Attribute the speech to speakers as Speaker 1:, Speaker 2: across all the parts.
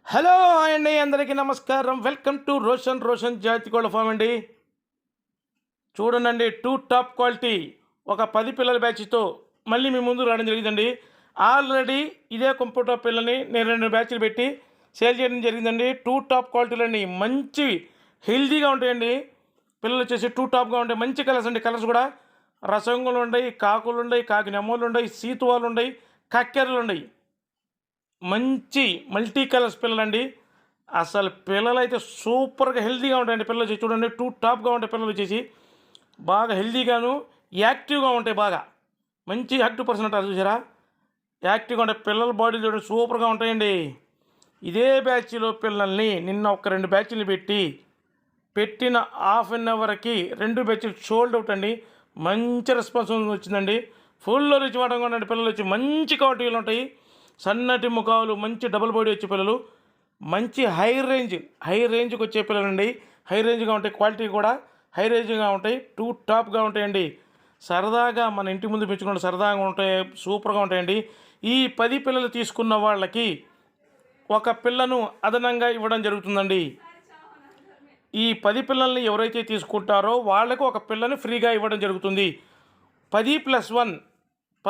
Speaker 1: Hello అండి, అందరికీ నమస్కారం. వెల్కమ్ టు రోషన్ జాతి కోళ్ళ ఫామ్ అండి. చూడండి, టూ టాప్ క్వాలిటీ ఒక 10 పిల్లల బ్యాచ్తో మళ్ళీ మీ ముందు రావడం జరిగిందండి. ఆల్రెడీ ఇదే కంప్యూటర్ పిల్లని నేను 2 బ్యాచ్లు పెట్టి సేల్ చేయడం జరిగిందండి. టూ టాప్ క్వాలిటీలండి, మంచి హెల్దీగా ఉంటాయండి. పిల్లలు వచ్చేసి టూ టాప్గా ఉంటాయి. మంచి కలర్స్ అండి. కలర్స్ కూడా రసంగులు ఉన్నాయి, కాకులు ఉన్నాయి, కాకి నెమ్మలు ఉన్నాయి, సీతువాలు ఉన్నాయి, కక్కెరలు ఉన్నాయి. మంచి మల్టీ కలర్స్ పిల్లలండి. అసలు పిల్లలైతే సూపర్గా హెల్తీగా ఉంటాయండి. పిల్లలు వచ్చి చూడండి, టూ టాప్గా ఉంటాయి. పిల్లలు వచ్చేసి బాగా హెల్తీగాను యాక్టివ్గా ఉంటాయి. బాగా మంచి యాక్టివ్ పర్సన్ అంటారు చూసారా, యాక్టివ్గా ఉంటాయి. పిల్లల బాడీ చూడండి సూపర్గా ఉంటాయండి. ఇదే బ్యాచ్లో పిల్లల్ని నిన్న ఒక 2 బ్యాచ్లు పెట్టిన హాఫ్ అన్ అవర్కి 2 బ్యాచ్లు సోల్డ్ అవుట్ అండి. మంచి రెస్పాన్స్ వచ్చిందండి. ఫుల్ రిచ్ వాటంగా ఉండండి. పిల్లలు వచ్చి మంచి క్వాలిటీలు ఉంటాయి. సన్నటి ముఖాలు, మంచి డబుల్ బాడీ వచ్చే పిల్లలు, మంచి హై రేంజ్కి వచ్చే పిల్లలండి. హై రేంజ్గా ఉంటాయి. క్వాలిటీ కూడా హై రేంజ్గా ఉంటాయి. టూ టాప్గా ఉంటాయండి. సరదాగా మన ఇంటి ముందు పెంచుకుంటే సరదాగా ఉంటాయి, సూపర్గా ఉంటాయండి. ఈ 10 పిల్లలు తీసుకున్న వాళ్ళకి ఒక పిల్లను అదనంగా ఇవ్వడం జరుగుతుందండి. ఈ 10 పిల్లల్ని ఎవరైతే తీసుకుంటారో వాళ్ళకు ఒక పిల్లని ఫ్రీగా ఇవ్వడం జరుగుతుంది. 10+1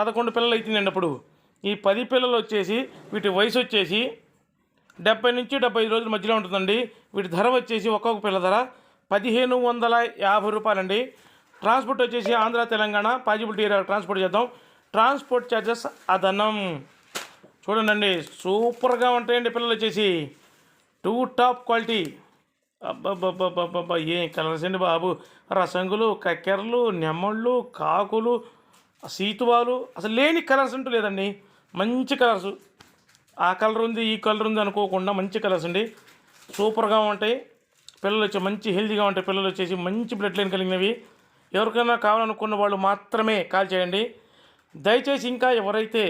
Speaker 1: 11 పిల్లలు అవుతుందండి. అప్పుడు ఈ 10 పిల్లలు వచ్చేసి వీటి వయసు వచ్చేసి 70 నుంచి 75 రోజుల మధ్యలో ఉంటుందండి. వీటి ధర వచ్చేసి ఒక్కొక్క పిల్ల ధర 1550 రూపాయలండి. ట్రాన్స్పోర్ట్ వచ్చేసి Andhra Telangana possibility area transport చేద్దాం. ట్రాన్స్పోర్ట్ ఛార్జెస్ అదనం. చూడండి, సూపర్గా ఉంటాయండి. పిల్లలు వచ్చేసి టూ టాప్ క్వాలిటీ. అబ్బబ్బబ్బబ్బబ్బా, ఏం కలర్స్ అండి బాబు. రసంగులు, కక్కెరలు, నెమ్మళ్ళు, కాకులు, సీతువాలు, అసలు లేని కలర్స్ అంటూ లేదండి. మంచి కలర్స్, ఆ కలర్ ఉంది ఈ కలర్ ఉంది అనుకోకుండా మంచి కలర్స్ అండి. సూపర్గా ఉంటాయి. పిల్లలు వచ్చి మంచి హెల్తీగా ఉంటాయి. పిల్లలు వచ్చేసి మంచి బ్లడ్ లైన్ కలిగినవి. ఎవరికైనా కావాలనుకున్న వాళ్ళు మాత్రమే కాల్ చేయండి. దయచేసి ఇంకా ఎవరైతే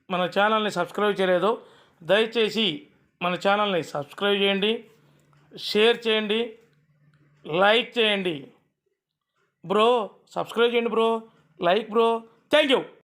Speaker 1: మన ఛానల్ని సబ్స్క్రైబ్ చేయలేదో దయచేసి మన ఛానల్ని సబ్స్క్రైబ్ చేయండి, షేర్ చేయండి, లైక్ చేయండి. బ్రో సబ్స్క్రైబ్ చేయండి bro, like bro. Thank you.